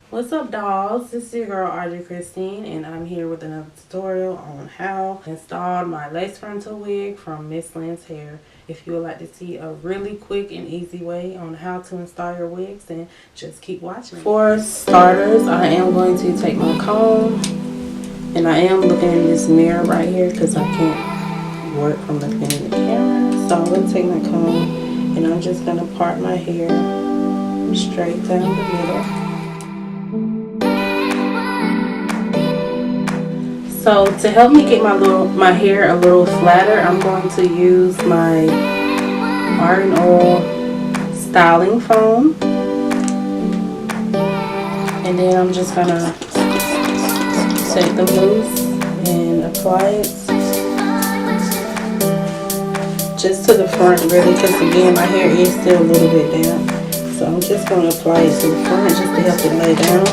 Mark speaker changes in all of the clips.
Speaker 1: What's up, dolls? This is your girl Audrey Christine, and I'm here with another tutorial on how to install my lace frontal wig from Ms.Lynn's hair. If you would like to see a really quick and easy way on how to install your wigs, then just keep watching. For starters, I am going to take my comb, and I am looking in this mirror right here because I can't work from looking in the camera. So I'm going to take my comb, and I'm just going to part my hair straight down the middle. So to help me get my hair a little flatter, I'm going to use my argan oil styling foam, and then I'm just gonna take them loose and apply it just to the front, really, because again my hair is still a little bit damp. So I'm just gonna apply it to the front just to help it lay down,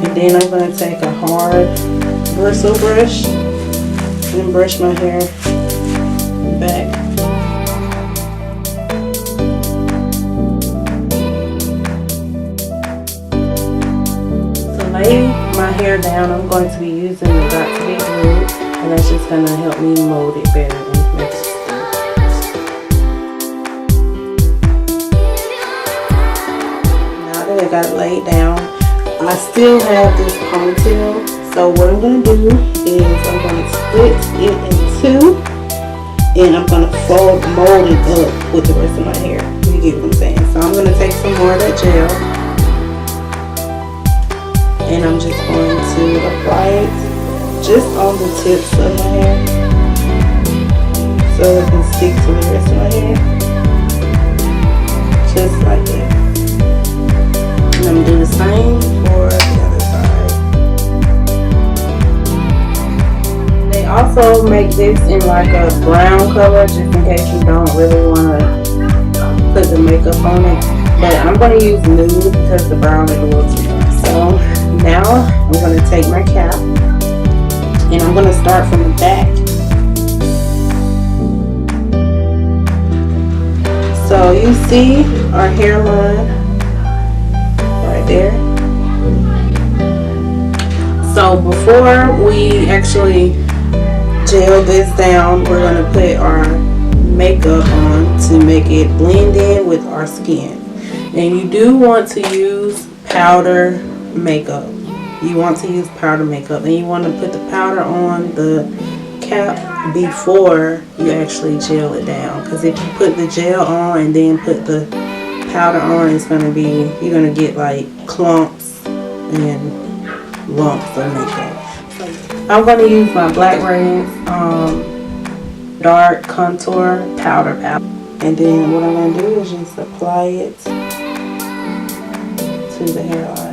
Speaker 1: and then I'm gonna take a hard bristle brush and brush my hair back. To lay my hair down, I'm going to be using the got2b glue, and that's just going to help me mold it better and make it stick. Now that I got it laid down, I still have this ponytail. So what I'm going to do is I'm going to split it in two, and I'm going to mold it up with the rest of my hair. You get what I'm saying? So I'm going to take some more of that gel, and I'm just going to apply it just on the tips of my hair so it can stick to the rest of my hair. Just like that. And I'm going to do the same for the other side. Also make this in like a brown color just in case you don't really want to put the makeup on it, but I'm going to use nude because the brown is a little too dark. So now I'm going to take my cap, and I'm going to start from the back. So you see our hairline right there. So before we actually gel this down, we're going to put our makeup on to make it blend in with our skin. And you do want to use powder makeup. You want to use powder makeup, and you want to put the powder on the cap before you actually gel it down, because if you put the gel on and then put the powder on, it's going to be, you're going to get like clumps and lumps of makeup. I'm going to use my Black Braids dark contour powder palette, and then what I'm going to do is just apply it to the hairline.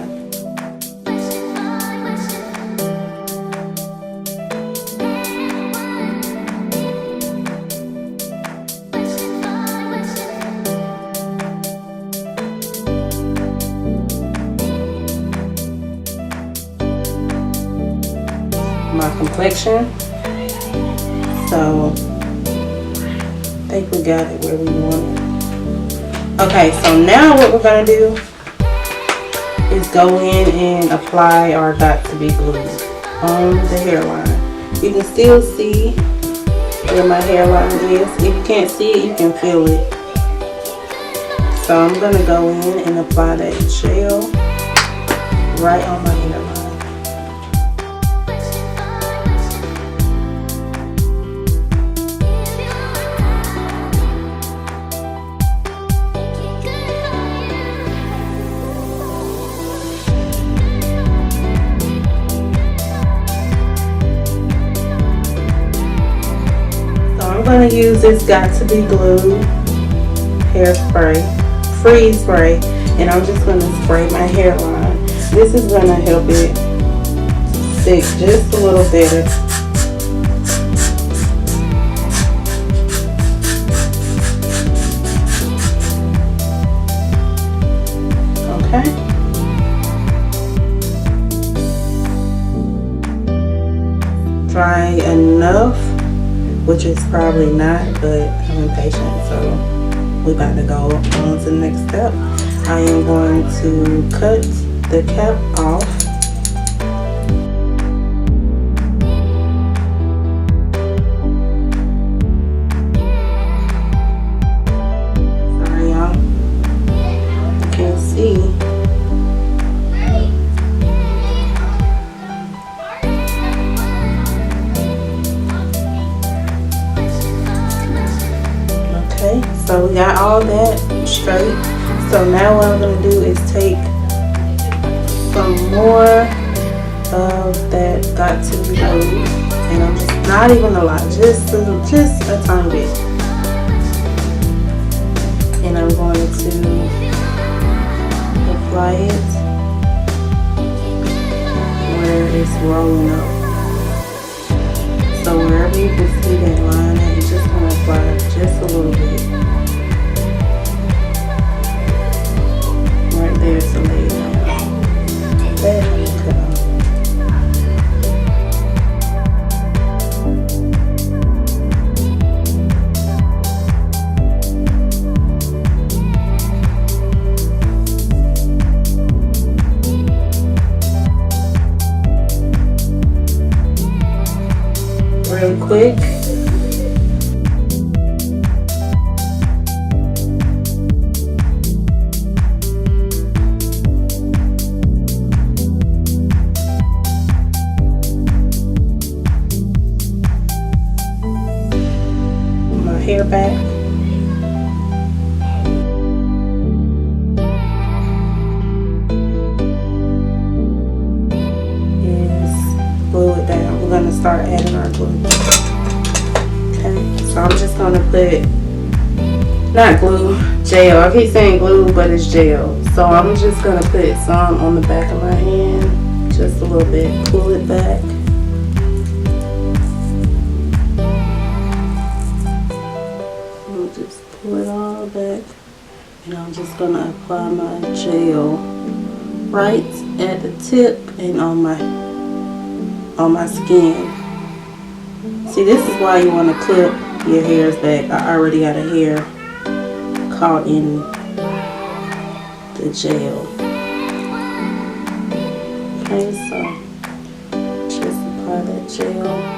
Speaker 1: My complexion, so I think we got it where we want it. Okay, so now what we're going to do is go in and apply our got2b glue on the hairline. You can still see where my hairline is. If you can't see it, you can feel it. So I'm going to go in and apply that gel right on my hairline. I'm going to use this got2b glue hairspray, freeze spray, and I'm just going to spray my hairline. This is going to help it stick just a little better. Okay. Dry enough, which is probably not, but I'm impatient, so we're about to go on to the next step. I am going to cut the cap off. Sorry y'all, you can't see. Okay, so we got all that straight. So now what I'm going to do is take some more of that got to be removed, and I'm just not even a lot, just a tiny bit, and I'm going to apply it where it's rolling up. So wherever you can see that line, you're just going to apply just a little bit right there to lay it down. There you go. Real quick. My hair back. Glue it down. We're gonna start adding our glue. Okay, so I'm just gonna put, not glue, gel. I keep saying glue, but it's gel. So I'm just gonna put some on the back of my hand, just a little bit. Pull it back. I'll just pull it all back, and I'm just gonna apply my gel right at the tip and on my skin. See, this is why you want to clip your hairs back. I already got a hair caught in the gel. Okay, so just apply that gel.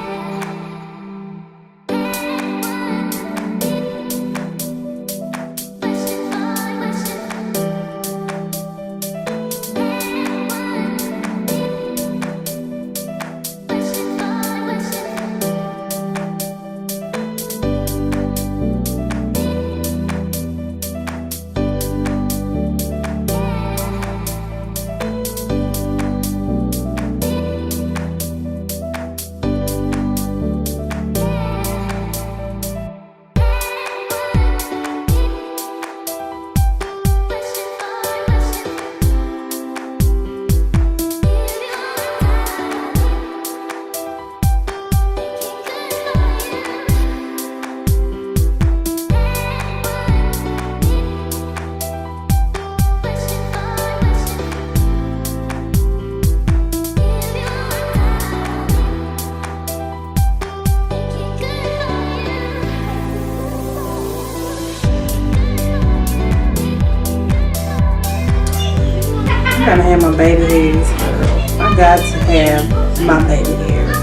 Speaker 1: I gotta have my baby hairs, girl. I got to have my baby hairs.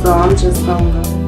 Speaker 1: So I'm just gonna